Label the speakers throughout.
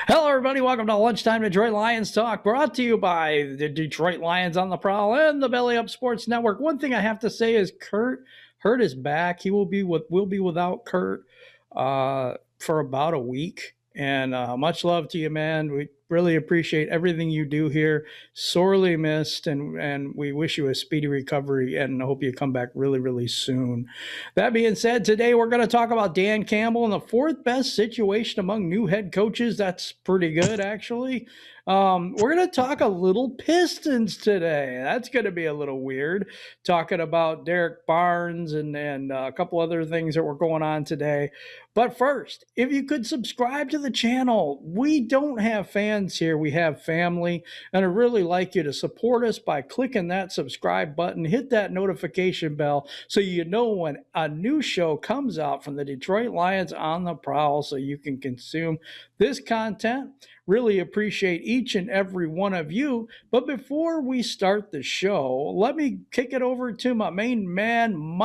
Speaker 1: Hello, everybody. Welcome to Lunchtime Detroit Lions Talk, brought to you by the Detroit Lions on the Prowl and the Belly Up Sports Network. One thing I have to say is Curt is back. We'll be without Curt for about a week. And much love to you, man. We really appreciate everything you do here. Sorely missed, and we wish you a speedy recovery and hope you come back really, really soon. That being said, today we're going to talk about Dan Campbell and the fourth best situation among new head coaches. That's pretty good, actually. We're going to talk a little Pistons today. That's going to be a little weird, talking about Derrick Barnes and a couple other things that were going on today. But first, if you could subscribe to the channel, we don't have fans here, we have family, and I'd really like you to support us by clicking that subscribe button, hit that notification bell so you know when a new show comes out from the Detroit Lions on the Prowl so you can consume this content. Really appreciate each and every one of you. But before we start the show, let me kick it over to my main man,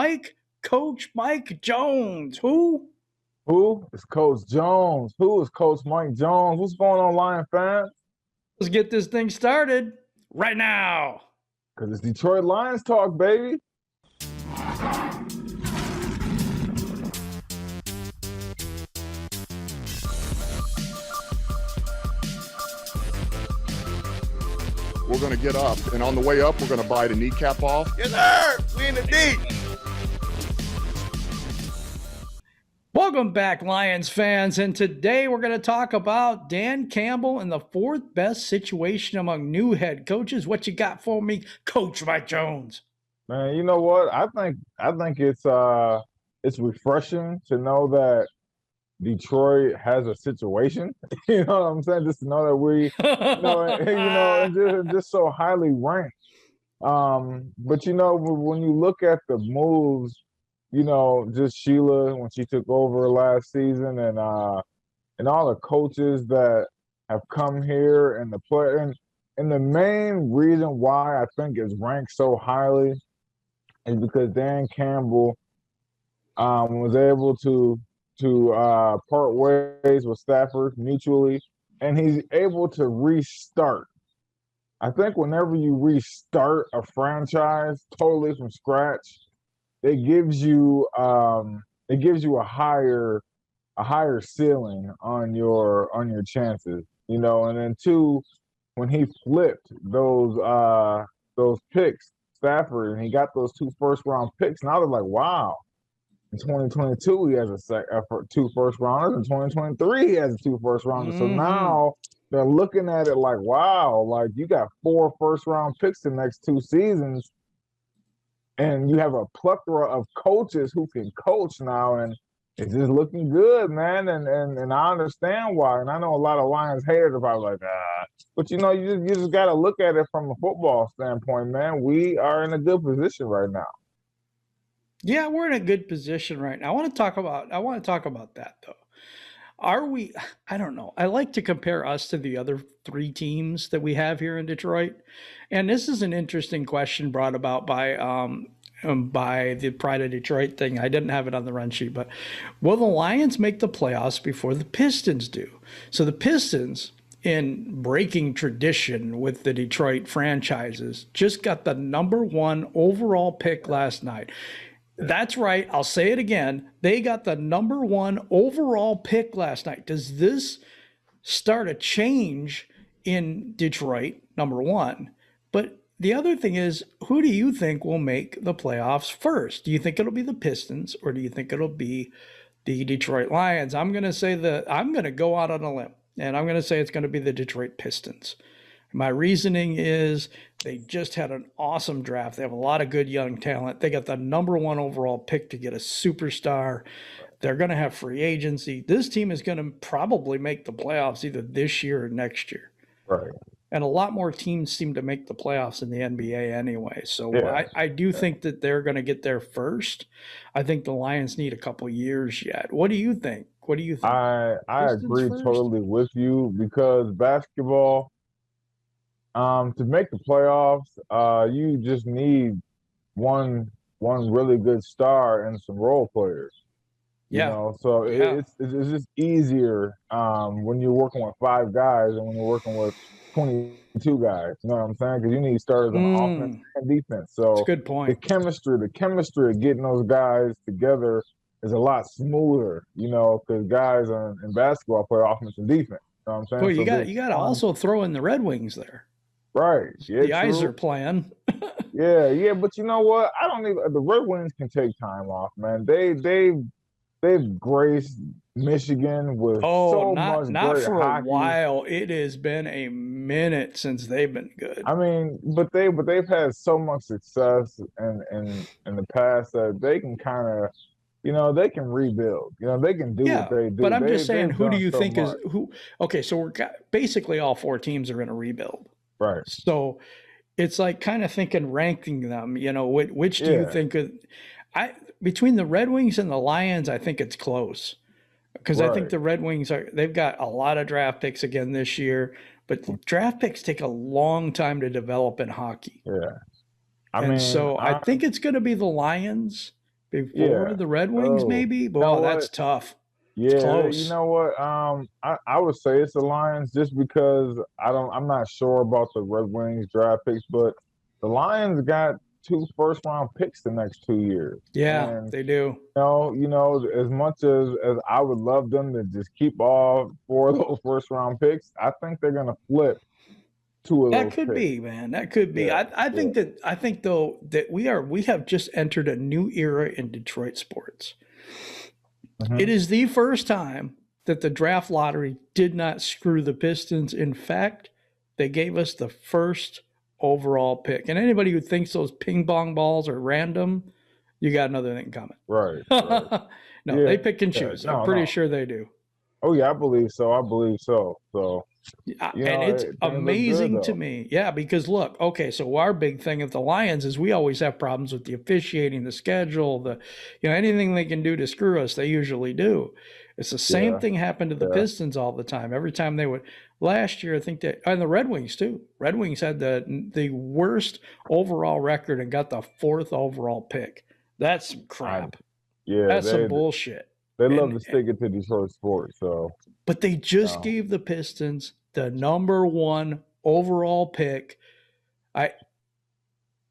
Speaker 1: Coach Mike Jones.
Speaker 2: Who is Coach Jones? Who is Coach Mike Jones? What's going on, Lion fans?
Speaker 1: Let's get this thing started right now.
Speaker 2: Because it's Detroit Lions talk, baby.
Speaker 3: We're going to get up, and on the way up, we're going to bite a kneecap off.
Speaker 4: Yes, sir. We in the deep.
Speaker 1: Welcome back, Lions fans, and today we're going to talk about Dan Campbell and the fourth best situation among new head coaches. What you got for me, Coach Mike Jones?
Speaker 2: Man, you know what? I think it's refreshing to know that Detroit has a situation. You know what I'm saying? Just to know that we, and just so highly ranked. But when you look at the moves. Just Sheila when she took over last season, and all the coaches that have come here, and the player, and the main reason why I think it's ranked so highly is because Dan Campbell was able to part ways with Stafford mutually, and he's able to restart. I think whenever you restart a franchise totally from scratch, it gives you a higher ceiling on your chances, and then two, when he flipped those picks, Stafford, and he got those 2 first-round picks, now they're like, wow. In 2022 he has two first rounders. In 2023 he has 2 first rounders. So now they're looking at it like, wow, like you got 4 first-round picks the next 2 seasons. And you have a plethora of coaches who can coach now, and it's just looking good, man. And I understand why. And I know a lot of Lions haters are probably like, but you just got to look at it from a football standpoint, man. We are in a good position right now.
Speaker 1: Yeah, we're in a good position right now. I want to talk about that though. Are we? I don't know. I like to compare us to the other 3 teams that we have here in Detroit. And this is an interesting question brought about by the Pride of Detroit thing. I didn't have it on the run sheet, but will the Lions make the playoffs before the Pistons do? So the Pistons, in breaking tradition with the Detroit franchises, just got the #1 overall pick last night. That's right. I'll say it again. They got the #1 overall pick last night. Does this start a change in Detroit, #1? But the other thing is, who do you think will make the playoffs first? Do you think it'll be the Pistons, or do you think it'll be the Detroit Lions? I'm going to go out on a limb, and I'm going to say it's going to be the Detroit Pistons. My reasoning is they just had an awesome draft. They have a lot of good young talent. They got the #1 overall pick to get a superstar. They're going to have free agency. This team is going to probably make the playoffs either this year or next year.
Speaker 2: Right.
Speaker 1: And a lot more teams seem to make the playoffs in the NBA anyway. So
Speaker 2: Yeah.
Speaker 1: I do think that they're going to get there first. I think the Lions need a couple years yet. What do you think?
Speaker 2: I
Speaker 1: Pistons
Speaker 2: agree
Speaker 1: first?
Speaker 2: totally with you, because basketball, to make the playoffs, you just need one really good star and some role players.
Speaker 1: Yeah.
Speaker 2: So
Speaker 1: Yeah.
Speaker 2: it's just easier when you're working with 5 guys and when you're working with 22 guys. You know what I'm saying? Because you need starters on offense and defense.
Speaker 1: That's a
Speaker 2: So
Speaker 1: good point.
Speaker 2: the chemistry of getting those guys together is a lot smoother. Because guys in basketball play offense and defense. You know what I'm saying?
Speaker 1: Well,
Speaker 2: So
Speaker 1: you got to also throw in the Red Wings there.
Speaker 2: right. Yeah,
Speaker 1: the eyes are playing.
Speaker 2: Yeah. But you know what? I don't even. The Red Wings can take time off, man. They've graced Michigan with so much
Speaker 1: not
Speaker 2: great
Speaker 1: for
Speaker 2: hockey.
Speaker 1: a while. It has been a minute since they've been good.
Speaker 2: I mean, but they've had so much success in the past that they can kind of, they can rebuild. They can do what they do.
Speaker 1: But I'm just saying, who do you think
Speaker 2: much.
Speaker 1: is who? Okay, so basically all 4 teams are in a rebuild.
Speaker 2: Right.
Speaker 1: So it's like kind of thinking ranking them. Which do you think of? Between the Red Wings and the Lions, I think it's close because I think the Red Wings they've got a lot of draft picks again this year, but draft picks take a long time to develop in hockey.
Speaker 2: Yeah.
Speaker 1: I think it's going to be the Lions before the Red Wings, maybe. But that's tough.
Speaker 2: Yeah,
Speaker 1: it's close.
Speaker 2: You know what? I would say it's the Lions just because I'm not sure about the Red Wings draft picks, but the Lions got 2 first-round picks the next 2 years.
Speaker 1: Yeah,
Speaker 2: and,
Speaker 1: they do.
Speaker 2: As much as I would love them to just keep all 4 of those first-round picks, I think they're gonna flip 2 of those.
Speaker 1: That could
Speaker 2: picks.
Speaker 1: be, man. That could be.
Speaker 2: Yeah,
Speaker 1: I think though that we have just entered a new era in Detroit sports. Mm-hmm. It is the first time that the draft lottery did not screw the Pistons. In fact, they gave us the first overall pick. And anybody who thinks those ping pong balls are random, you got another thing coming.
Speaker 2: Right.
Speaker 1: No, they pick and choose. I'm pretty sure they do.
Speaker 2: Oh yeah, I believe so. So
Speaker 1: and it's amazing to me. Yeah, because look, okay, so our big thing at the Lions is we always have problems with the officiating, the schedule, anything they can do to screw us, they usually do. It's the same thing happened to the Pistons all the time. Every time they would. Last year, I think and the Red Wings too. Red Wings had the worst overall record and got the 4th overall pick. That's some crap. That's some bullshit.
Speaker 2: They love to stick it to Detroit sports.
Speaker 1: But they just gave the Pistons the number 1 overall pick.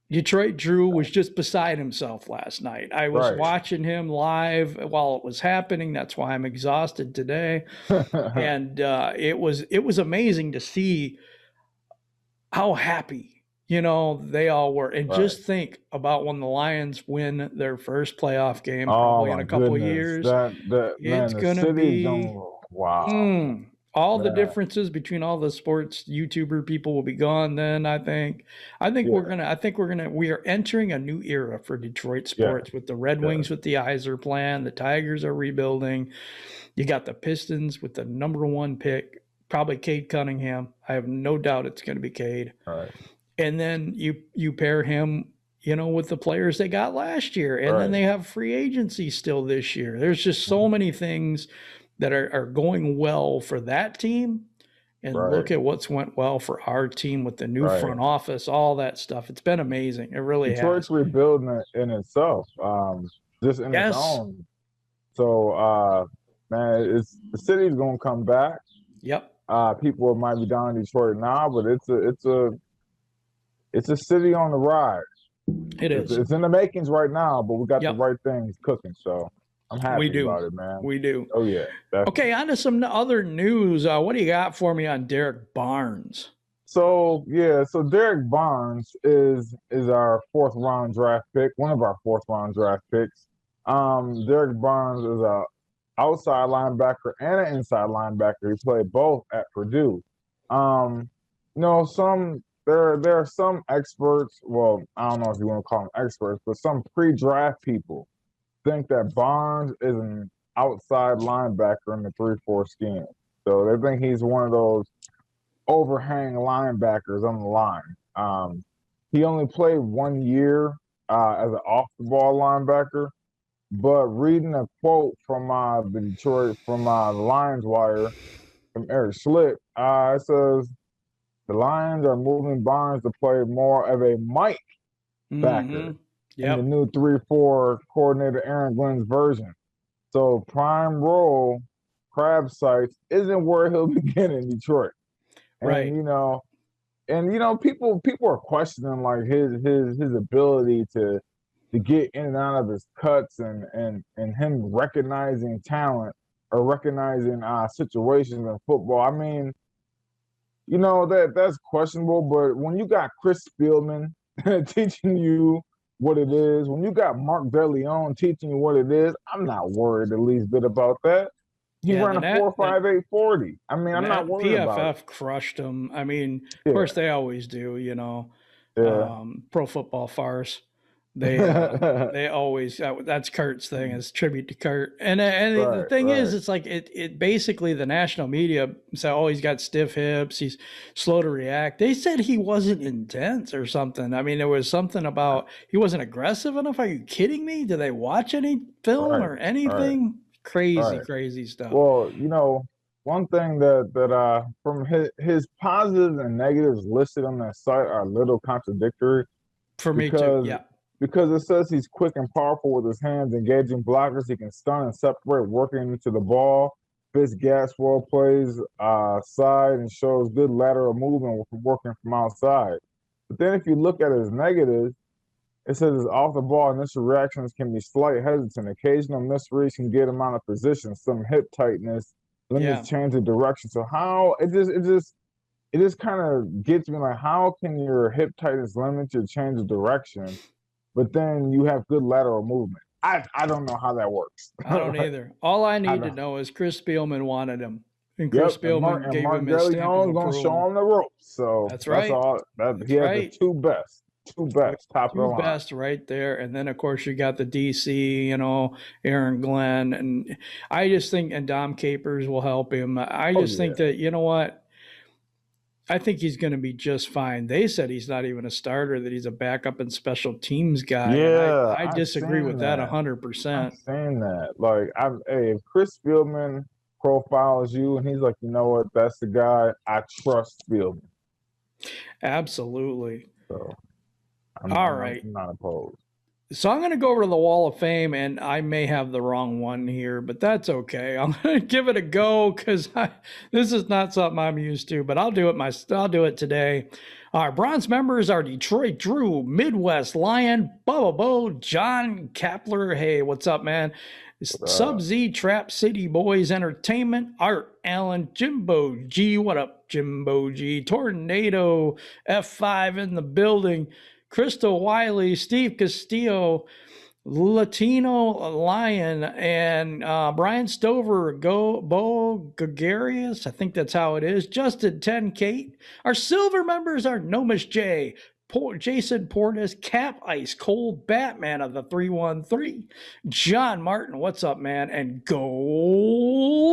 Speaker 1: Detroit Drew was just beside himself last night. I was watching him live while it was happening. That's why I'm exhausted today. And it was amazing to see how happy, they all were. And just think about when the Lions win their first playoff game, probably in a couple of years. It's going to be
Speaker 2: wow.
Speaker 1: All the differences between all the sports YouTuber people will be gone then, I think. We are entering a new era for Detroit sports with the Red Wings with the Iser plan, the Tigers are rebuilding. You got the Pistons with the number 1 pick, probably Cade Cunningham. I have no doubt it's going to be Cade.
Speaker 2: All right.
Speaker 1: And then you pair him, with the players they got last year. And then they have free agency still this year. There's just so many things that are going well for that team. And look at what's went well for our team with the new front office, all that stuff. It's been amazing. It really
Speaker 2: Detroit's
Speaker 1: has.
Speaker 2: rebuilding in itself, just in its own. So, man, the city's going to come back.
Speaker 1: Yep.
Speaker 2: People might be down in Detroit now, but it's a city on the rise.
Speaker 1: It is.
Speaker 2: It's in the makings right now, but we got the right things cooking. So I'm happy about it, man.
Speaker 1: We do.
Speaker 2: Oh, yeah.
Speaker 1: Okay, on to some other news. What do you got for me on Derrick Barnes?
Speaker 2: So Derrick Barnes is our 4th round draft pick, one of our 4th round draft picks. Derrick Barnes is a outside linebacker and an inside linebacker. He played both at Purdue. There are some experts, well, I don't know if you want to call them experts, but some pre-draft people think that Barnes is an outside linebacker in the 3-4 scheme. So they think he's one of those overhang linebackers on the line. He only played 1 year as an off-the-ball linebacker, but reading a quote from the Lions Wire, from Eric Schlitt, it says, the Lions are moving Barnes to play more of a Mike backer. In the new 3-4 coordinator Aaron Glenn's version. So prime role, crab sites isn't where he'll begin in Detroit. And
Speaker 1: Right.
Speaker 2: people are questioning like his ability to get in and out of his cuts and him recognizing talent or recognizing situations in football. I mean, that's questionable, but when you got Chris Spielman teaching you what it is, when you got Mark DeLeon teaching you what it is, I'm not worried the least bit about that. He
Speaker 1: Yeah,
Speaker 2: ran a 4.58 40. I mean, I'm not worried about it.
Speaker 1: PFF crushed them. I mean, of
Speaker 2: Yeah,
Speaker 1: course they always do,
Speaker 2: yeah.
Speaker 1: Pro Football Farce. They
Speaker 2: Right,
Speaker 1: they always that's Kurt's thing, is tribute to Kurt. And the thing is,
Speaker 2: right.
Speaker 1: it's like it basically the national media said, oh, he's got stiff hips, he's slow to react. They said he wasn't intense or something. I mean, there was something about he wasn't aggressive enough. Are you kidding me? Did they watch any film
Speaker 2: Right,
Speaker 1: or
Speaker 2: right,
Speaker 1: anything? Crazy,
Speaker 2: right.
Speaker 1: crazy stuff.
Speaker 2: Well, one thing that from his positives and negatives listed on that site are a little contradictory
Speaker 1: For me too.
Speaker 2: because
Speaker 1: Yeah.
Speaker 2: because it says he's quick and powerful with his hands, engaging blockers. He can stun and separate, working into the ball. Fits gas well, plays side, and shows good lateral movement working from outside. But then if you look at his negatives, it says his off the ball initial reactions can be slight hesitant. Occasional misreads can get him out of position. Some hip tightness
Speaker 1: Yeah.
Speaker 2: limits change of direction. So how it just kind of gets me like, how can your hip tightness limit your change of direction, but then you have good lateral movement? I don't know how that works.
Speaker 1: I don't either. All I
Speaker 2: I
Speaker 1: need to
Speaker 2: don't.
Speaker 1: know is Chris Spielman wanted him, and Chris
Speaker 2: Yep, and Mark
Speaker 1: Spielman
Speaker 2: and
Speaker 1: gave
Speaker 2: Mark
Speaker 1: him his stamp of
Speaker 2: DeLeon's gonna show
Speaker 1: approval.
Speaker 2: him the ropes. So
Speaker 1: That's
Speaker 2: that's
Speaker 1: right.
Speaker 2: all. That
Speaker 1: That's
Speaker 2: he has
Speaker 1: right.
Speaker 2: the two best top of the
Speaker 1: Two
Speaker 2: line.
Speaker 1: best right there. And then, of course, you got the DC, Aaron Glenn. And I just think, and Dom Capers will help him. I
Speaker 2: Oh
Speaker 1: just
Speaker 2: yeah,
Speaker 1: think that, you know what? I think he's going to be just fine. They said he's not even a starter, that he's a backup and special teams guy. And
Speaker 2: yeah.
Speaker 1: I
Speaker 2: I've
Speaker 1: disagree
Speaker 2: seen
Speaker 1: with that
Speaker 2: that. I've
Speaker 1: 100%.
Speaker 2: seen that. Like, hey, if Chris Spielman profiles you and he's like, you know what, that's the guy, I trust Spielman.
Speaker 1: Absolutely.
Speaker 2: So
Speaker 1: All
Speaker 2: I'm
Speaker 1: right.
Speaker 2: not opposed.
Speaker 1: So I'm going to go over to the Wall of Fame, and I may have the wrong one here, but that's okay. I'm going to give it a go because this is not something I'm used to, but I'll do it today. Our bronze members are Detroit Drew, Midwest Lion, Bubba Bo, John Kapler. Hey, what's up, man? Sub-Z, Trap City Boys Entertainment, Art Allen, Jimbo G. What up, Jimbo G? Tornado F5 in the building. Crystal Wiley, Steve Castillo, Latino Lion, and Brian Stover, Bo Gregarious. I think that's how it is. Justin 10 Kate. Our silver members are Nomis J, Jason Portis, Cap Ice, Cold Batman of the 313, John Martin, what's up, man? And Go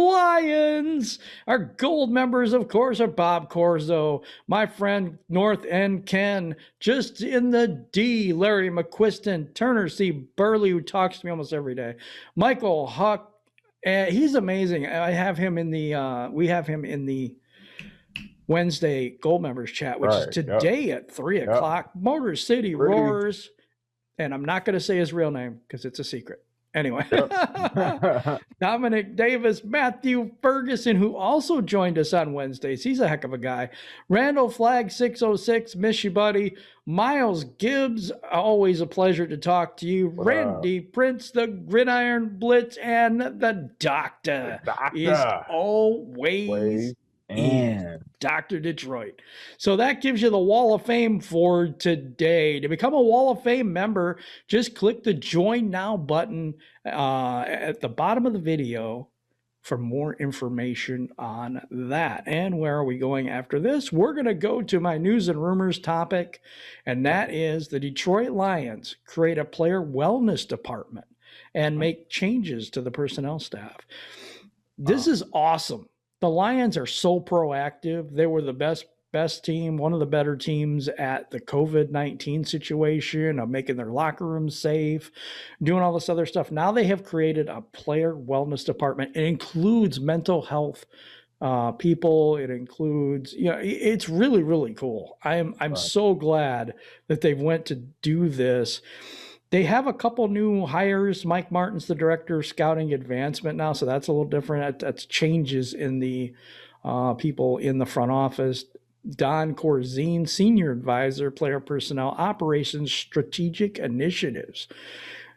Speaker 1: Lions. Our gold members, of course, are Bob Corzo, my friend North End Ken, just in the D, Larry McQuiston, Turner C. Burley, who talks to me almost every day, Michael Huck, and he's amazing. I have him in the we have him in the Wednesday Gold Members Chat, which is today at 3 o'clock. Motor City Roars. And I'm not going to say his real name because it's a secret. Anyway, Dominic Davis, Matthew Ferguson, who also joined us on Wednesdays. He's a heck of a guy. Randall Flag 606, miss you, buddy. Miles Gibbs, always a pleasure to talk to you. Randy Prince, the Gridiron Blitz, and the Doctor is always in Dr. Detroit. So that gives you the Wall of Fame for today. To become a Wall of Fame member, just click the Join Now button at the bottom of the video for more information on that. And where are we going after this? We're going to go to my news and rumors topic, and that is the Detroit Lions create a player wellness department and make changes to the personnel staff. This is awesome. The Lions are so proactive. They were the best team, one of the better teams at the COVID-19 situation of making their locker rooms safe, doing all this other stuff. Now they have created a player wellness department. It includes mental health people. It includes, it's really, really cool. I'm so glad that they went to do this. They have a couple new hires. Mike Martin's the director of scouting advancement now, so that's a little different. That's changes in the people in the front office. Don Corzine, senior advisor, player personnel, operations, strategic initiatives.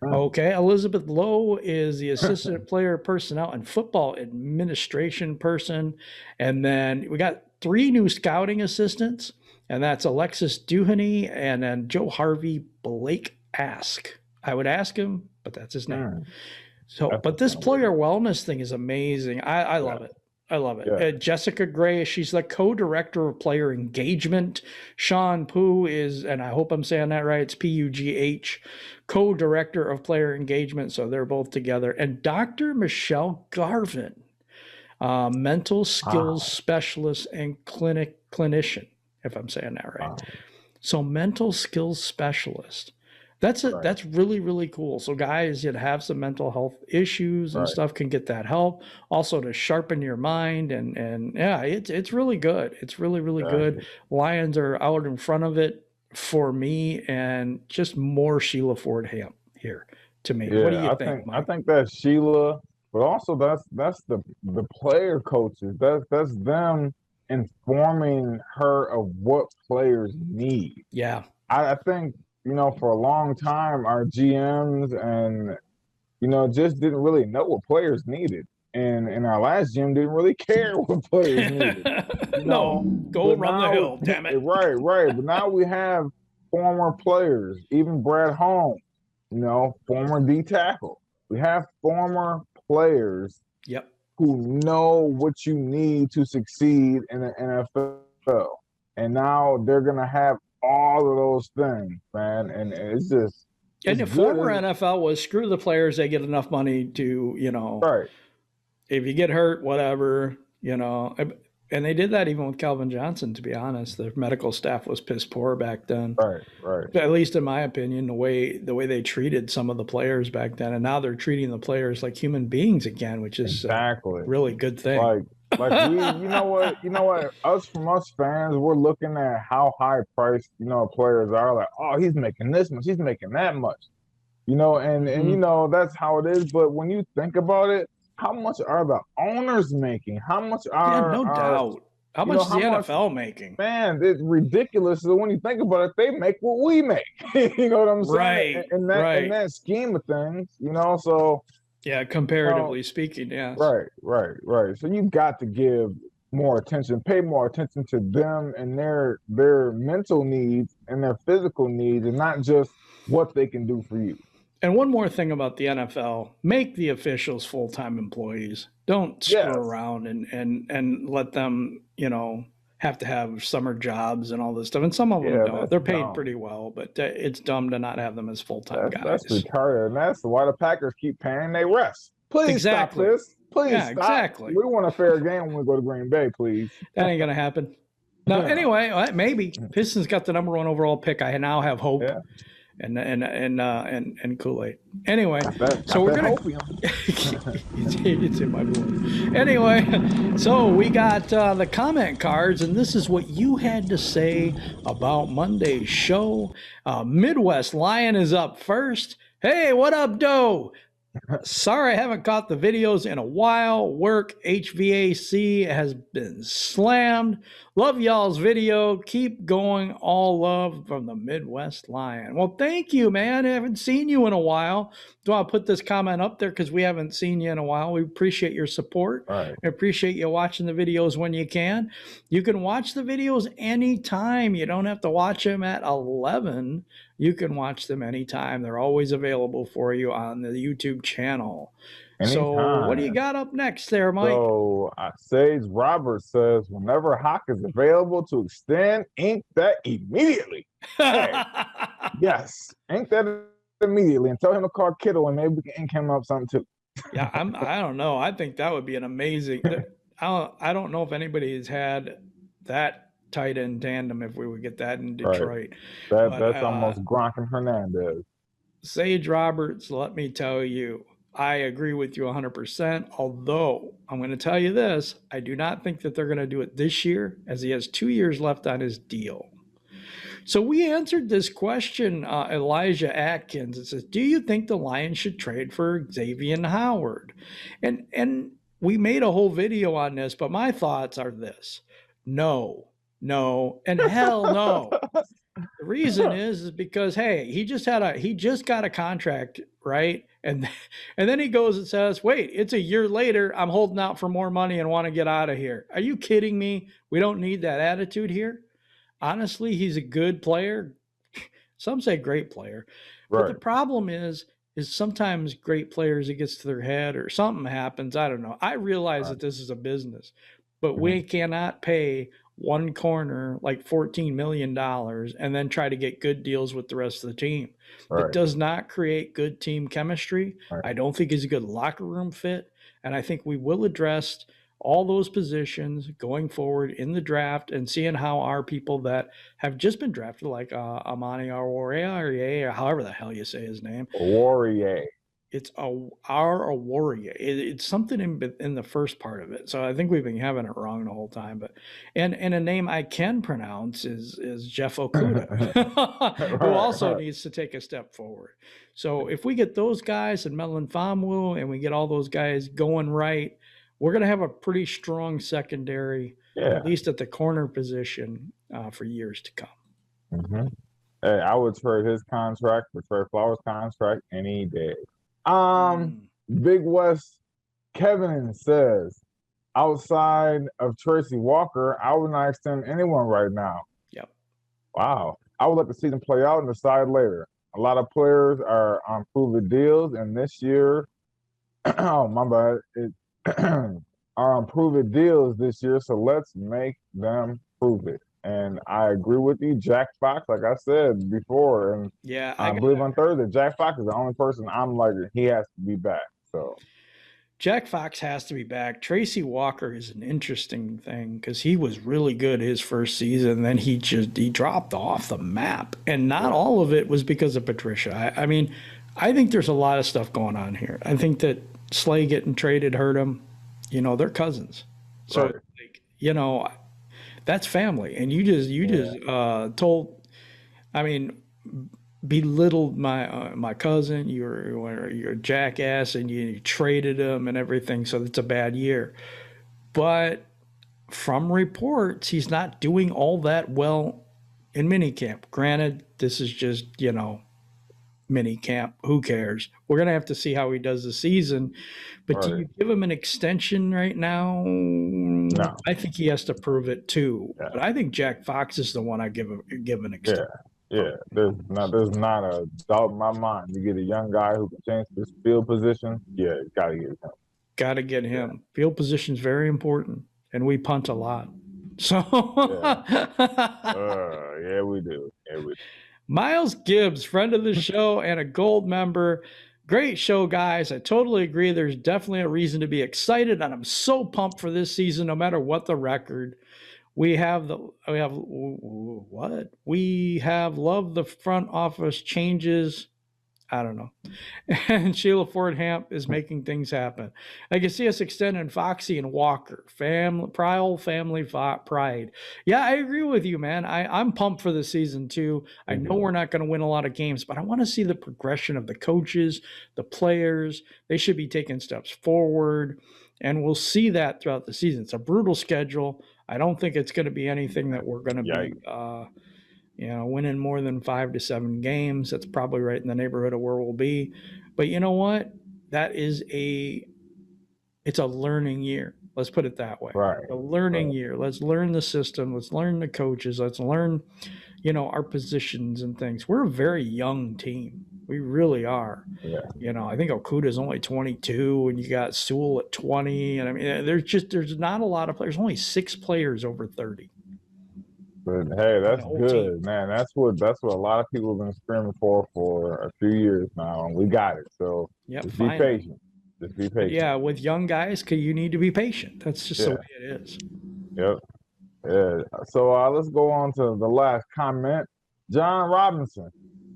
Speaker 1: Okay, Elizabeth Lowe is the assistant player personnel and football administration person. And then we got 3 new scouting assistants, and that's Alexis Duhaney and then Joe Harvey Blake Ask. I would ask him, but that's his name. So, but this player wellness thing is amazing. I love it. I love it.
Speaker 2: Yeah.
Speaker 1: Jessica Gray, she's the co-director of player engagement. Sean Pugh is, and I hope I'm saying that right, it's P-U-G-H, co-director of player engagement. So they're both together. And Dr. Michelle Garvin, mental skills specialist and clinician, if I'm saying that right. So mental skills specialist. That's really, really cool. So guys that have some mental health issues and stuff can get that help. Also to sharpen your mind and yeah, it's really good. It's really, really good. Lions are out in front of it for me, and just more Sheila Ford Hamp here to me.
Speaker 2: Yeah,
Speaker 1: what do you think, Mike?
Speaker 2: I think that's Sheila, but also that's the player coaches. That's them informing her of what players need.
Speaker 1: Yeah.
Speaker 2: I think, for a long time, our GMs and, just didn't really know what players needed. And our last GM didn't really care what players needed.
Speaker 1: No, go run the hill, damn it.
Speaker 2: Right. But now we have former players, even Brad Holmes, former D tackle. We have former players who know what you need to succeed in the NFL. And now they're going to have all of those things, man, and it's just.
Speaker 1: And the former NFL was screw the players; they get enough money to,
Speaker 2: right.
Speaker 1: If you get hurt, whatever, and they did that even with Calvin Johnson. To be honest, the medical staff was piss poor back then.
Speaker 2: Right.
Speaker 1: At least in my opinion, the way they treated some of the players back then, and now they're treating the players like human beings again, which is a really good thing.
Speaker 2: Like we, you know what? Us fans, we're looking at how high priced, players are. Like, oh, he's making this much, he's making that much, and that's how it is. But when you think about it, how much are the owners making? How much are
Speaker 1: no doubt? How much is the NFL making? Man,
Speaker 2: it's ridiculous. So when you think about it, they make what we make. You know what I'm saying?
Speaker 1: Right.
Speaker 2: In that scheme of things, so.
Speaker 1: Yeah, comparatively speaking, yeah.
Speaker 2: Right. So you got to give more attention, pay more attention to them and their mental needs and their physical needs, and not just what they can do for you.
Speaker 1: And one more thing about the NFL, make the officials full-time employees. Don't screw around and let them, have to have summer jobs and all this stuff. And some of them don't. They're paid pretty well, but it's dumb to not have them as full-time guys.
Speaker 2: That's retarded. And that's why the Packers keep paying their refs. Please stop this. Please stop.
Speaker 1: Exactly.
Speaker 2: We want a fair game when we go to Green Bay, please.
Speaker 1: That ain't going to happen. No, anyway, maybe. Pistons got the number 1 overall pick. I now have hope. Yeah. And Kool-Aid. Anyway, so we're gonna. It's in my blood. Anyway, so we got the comment cards, and this is what you had to say about Monday's show. Midwest Lion is up first. Hey, what up, Doe? Sorry, I haven't caught the videos in a while. Work HVAC has been slammed. Love y'all's video. Keep going. All love from the Midwest Lion. Well, thank you, man. I haven't seen you in a while. So I'll put this comment up there because we haven't seen you in a while. We appreciate your support.
Speaker 2: Right.
Speaker 1: I appreciate you watching the videos when you can. You can watch the videos anytime. You don't have to watch them at 11. You can watch them anytime. They're always available for you on the YouTube channel. Anytime. So what do you got up next there, Mike?
Speaker 2: So Sage Roberts says, whenever Hawk is available to extend, ink that immediately. Hey, yes, ink that immediately and tell him to call Kittle and maybe we can ink him up something too.
Speaker 1: Yeah, I don't know. I think that would be an amazing. I don't know if anybody's had that tight end tandem if we would get that in Detroit.
Speaker 2: Right. That's almost Gronk and Hernandez.
Speaker 1: Sage Roberts, let me tell you, I agree with you 100%. Although I'm going to tell you this, I do not think that they're going to do it this year, as he has 2 years left on his deal. So we answered this question, Elijah Atkins. It says, "Do you think the Lions should trade for Xavier Howard?" And we made a whole video on this, but my thoughts are this: no, no, and hell no. The reason is because hey, he just got a contract, right? And then he goes and says, "Wait, it's a year later. I'm holding out for more money and want to get out of here." Are you kidding me? We don't need that attitude here. Honestly, he's a good player. Some say great player. But the problem is sometimes great players, it gets to their head or something happens. I don't know. I realize that this is a business, but we cannot pay one corner like $14 million and then try to get good deals with the rest of the team. It does not create good team chemistry. I don't think he's a good locker room fit. And I think we will address all those positions going forward in the draft and seeing how our people that have just been drafted, like Amani Awarrior, or however the hell you say his name.
Speaker 2: Awarrior.
Speaker 1: It's Awarrior. It's something in the first part of it. So I think we've been having it wrong the whole time. But and a name I can pronounce is Jeff Okudah, who also needs to take a step forward. So if we get those guys and Melvin Famu and we get all those guys going right, we're going to have a pretty strong secondary, at least at the corner position, for years to come.
Speaker 2: Hey, I would trade his contract for Trey Flowers' contract any day. Big West Kevin says, outside of Tracy Walker, I would not extend anyone right now.
Speaker 1: Yep.
Speaker 2: Wow. I would let the season play out and decide later. A lot of players are on proven deals, and this year, oh my bad, are on proven deals this year, so let's make them prove it. And I agree with you, Jack Fox, like I said before, and I believe on Thursday, Jack Fox is the only person I'm like, he has to be back. So
Speaker 1: Jack Fox has to be back. Tracy Walker is an interesting thing because he was really good his first season, then he dropped off the map, and not all of it was because of Patricia. I mean, I think there's a lot of stuff going on here. I think that Slay getting traded hurt him. You know, they're cousins. So, like, you know, that's family. And you just told, I mean, belittled my cousin. You're a jackass, and you traded him and everything. So it's a bad year. But from reports, he's not doing all that well in minicamp. Granted, this is just, you know, mini camp. Who cares? We're going to have to see how he does the season. But do you give him an extension right now?
Speaker 2: No.
Speaker 1: I think he has to prove it too. Yeah. But I think Jack Fox is the one I give an extension.
Speaker 2: Yeah. There's not a doubt in my mind. You get a young guy who can change his field position. Yeah, you got to get him.
Speaker 1: Got to get him. Yeah. Field position is very important, and we punt a lot. So
Speaker 2: yeah, we do.
Speaker 1: Miles Gibbs, friend of the show and a gold member. Great show, guys. I totally agree. There's definitely a reason to be excited, and I'm so pumped for this season, no matter what the record. We have loved the front office changes. I don't know. And Sheila Ford Hamp is making things happen. I can see us extending Foxy and Walker. Prowl family pride. Yeah, I agree with you, man. I'm pumped for the season too. I know we're not going to win a lot of games, but I want to see the progression of the coaches, the players. They should be taking steps forward, and we'll see that throughout the season. It's a brutal schedule. I don't think it's going to be anything that we're going to be winning more than 5 to 7 games. That's probably right in the neighborhood of where we'll be. But you know what? It's a learning year. Let's put it that way.
Speaker 2: Right.
Speaker 1: A learning year. Let's learn the system. Let's learn the coaches. Let's learn, our positions and things. We're a very young team. We really are.
Speaker 2: Yeah.
Speaker 1: I think Okudah is only 22, and you got Sewell at 20. And I mean, there's not a lot of players. Only 6 players over 30.
Speaker 2: But hey, that's good, man. That's what a lot of people have been screaming for a few years now, and we got it. So just be patient. Just be patient.
Speaker 1: Yeah, with young guys, you need to be patient. That's just the way it is.
Speaker 2: Yep. Yeah. So let's go on to the last comment. John Robinson.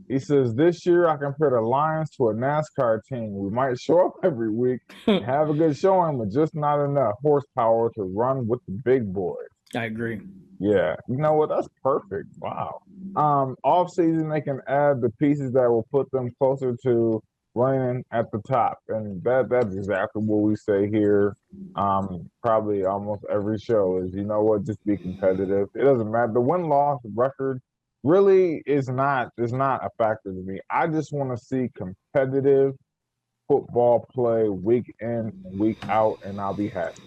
Speaker 2: He says, this year I compare the Lions to a NASCAR team. We might show up every week and have a good showing, but just not enough horsepower to run with the big boys.
Speaker 1: I agree.
Speaker 2: Yeah, you know what? That's perfect. Wow. Off season they can add the pieces that will put them closer to running at the top, and that's exactly what we say here. Probably almost every show is, you know what? Just be competitive. It doesn't matter. The win loss record really is not a factor to me. I just want to see competitive football play week in and week out, and I'll be happy.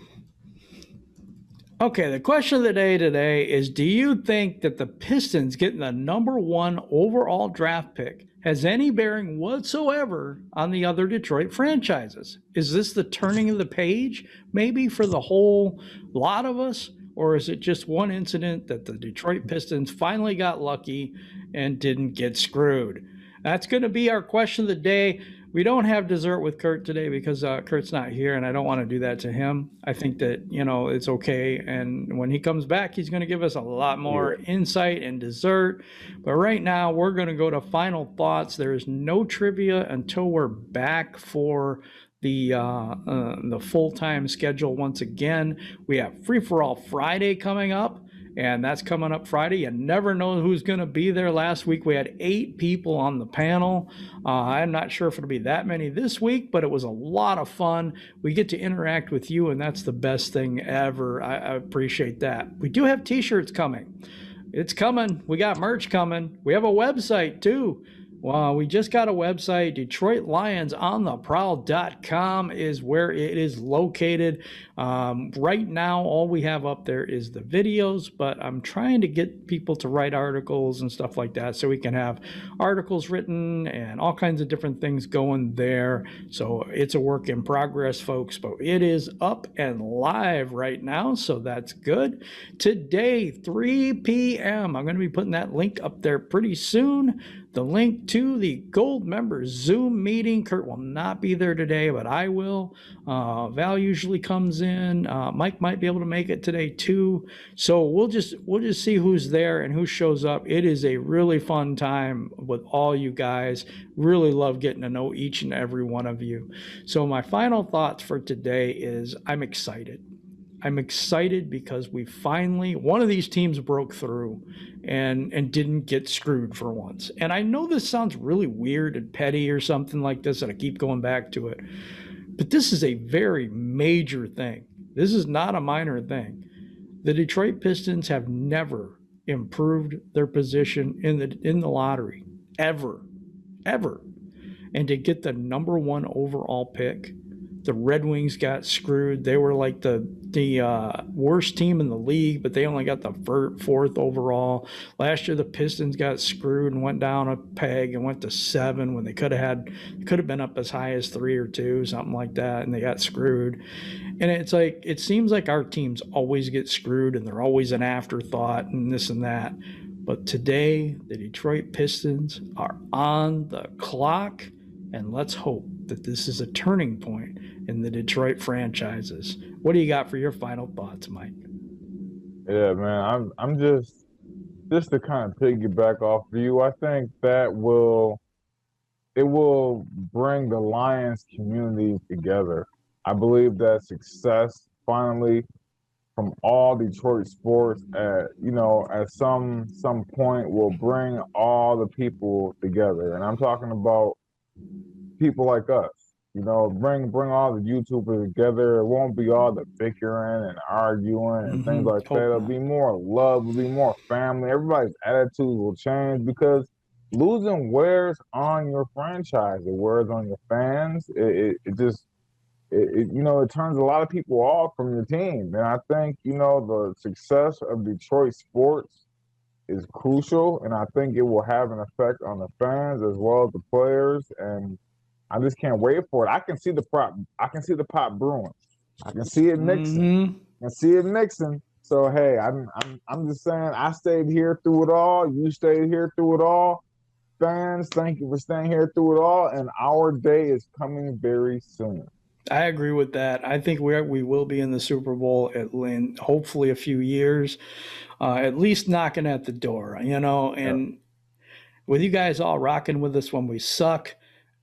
Speaker 1: Okay, the question of the day today is, do you think that the Pistons getting the #1 overall draft pick has any bearing whatsoever on the other Detroit franchises? Is this the turning of the page maybe for the whole lot of us? Or is it just one incident that the Detroit Pistons finally got lucky and didn't get screwed? That's going to be our question of the day. We don't have Dessert with Curt today because Curt's not here, and I don't want to do that to him. I think that, it's okay. And when he comes back, he's going to give us a lot more insight and dessert. But right now, we're going to go to final thoughts. There is no trivia until we're back for the full-time schedule once again. We have Free for All Friday coming up. And that's coming up Friday. You never know who's going to be there. Last week we had 8 people on the panel. I'm not sure if it'll be that many this week, but it was a lot of fun. We get to interact with you, and that's the best thing ever. I appreciate that. We do have t-shirts coming. It's coming. We got merch coming. We have a website too. Well, we just got a website. DetroitLionsOnTheProwl.com is where it is located. Right now, all we have up there is the videos, but I'm trying to get people to write articles and stuff like that so we can have articles written and all kinds of different things going there. So it's a work in progress, folks, but it is up and live right now, so that's good. Today, 3 p.m., I'm going to be putting that link up there pretty soon. The link to the Gold Members Zoom meeting. Curt will not be there today, but I will. Val usually comes in. Mike might be able to make it today too. So we'll just see who's there and who shows up. It is a really fun time with all you guys. Really love getting to know each and every one of you. So my final thoughts for today is I'm excited. I'm excited because we finally, one of these teams broke through and didn't get screwed for once. And I know this sounds really weird and petty or something like this, and I keep going back to it, but this is a very major thing. This is not a minor thing. The Detroit Pistons have never improved their position in the lottery, ever. And to get the #1 overall pick, the Red Wings got screwed. They were like the worst team in the league, but they only got the 4th overall. Last year, the Pistons got screwed and went down a peg and went to 7 when they could have been up as high as 3 or 2, something like that, and they got screwed. And it's like, it seems like our teams always get screwed and they're always an afterthought and this and that. But today, the Detroit Pistons are on the clock, and let's hope that this is a turning point in the Detroit franchises. What do you got for your final thoughts, Mike?
Speaker 2: Yeah, man, I'm just to kind of piggyback off of you. I think that it will bring the Lions community together. I believe that success finally from all Detroit sports at some point will bring all the people together. And I'm talking about people like us. Bring all the YouTubers together. It won't be all the bickering and arguing and things like that. It'll be more love, it'll be more family. Everybody's attitudes will change because losing wears on your franchise. It wears on your fans. It turns a lot of people off from your team. And I think, the success of Detroit sports is crucial, and I think it will have an effect on the fans as well as the players. And I just can't wait for it. I can see the pot brewing. I can see it mixing. So hey, I'm just saying, I stayed here through it all. You stayed here through it all. Fans, thank you for staying here through it all. And our day is coming very soon.
Speaker 1: I agree with that. I think we will be in the Super Bowl in hopefully a few years, at least knocking at the door, and with you guys all rocking with us when we suck,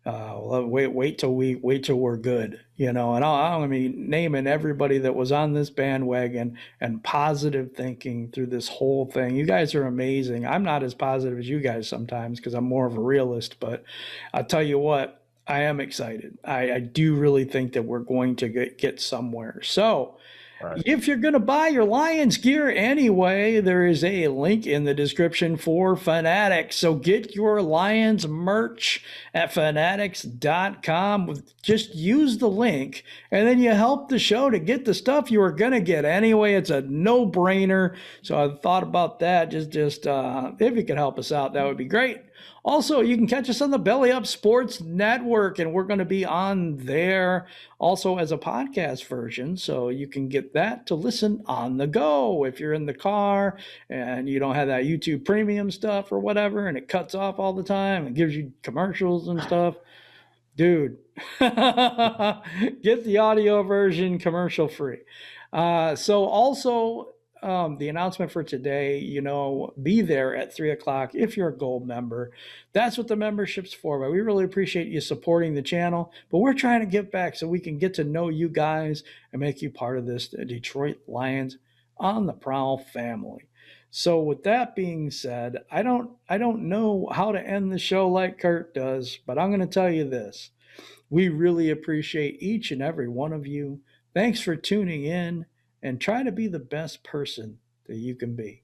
Speaker 1: Wait till we're good, and I mean, naming everybody that was on this bandwagon and positive thinking through this whole thing. You guys are amazing. I'm not as positive as you guys sometimes because I'm more of a realist, but I'll tell you what, I am excited. I do really think that we're going to get somewhere. So
Speaker 2: Right.
Speaker 1: if you're going to buy your Lions gear anyway, there is a link in the description for Fanatics. So get your Lions merch at fanatics.com. Just use the link, and then you help the show to get the stuff you were going to get anyway. It's a no-brainer. So I thought about that. Just if you could help us out, that would be great. Also, you can catch us on the Belly Up Sports Network, and we're going to be on there also as a podcast version. So you can get that to listen on the go if you're in the car and you don't have that YouTube premium stuff or whatever, and it cuts off all the time and gives you commercials and stuff. Dude, get the audio version commercial free. So also, the announcement for today, be there at 3:00 if you're a gold member. That's what the membership's for. But we really appreciate you supporting the channel. But we're trying to give back so we can get to know you guys and make you part of this Detroit Lions on the Prowl family. So with that being said, I don't know how to end the show like Curt does, but I'm going to tell you this. We really appreciate each and every one of you. Thanks for tuning in, and try to be the best person that you can be.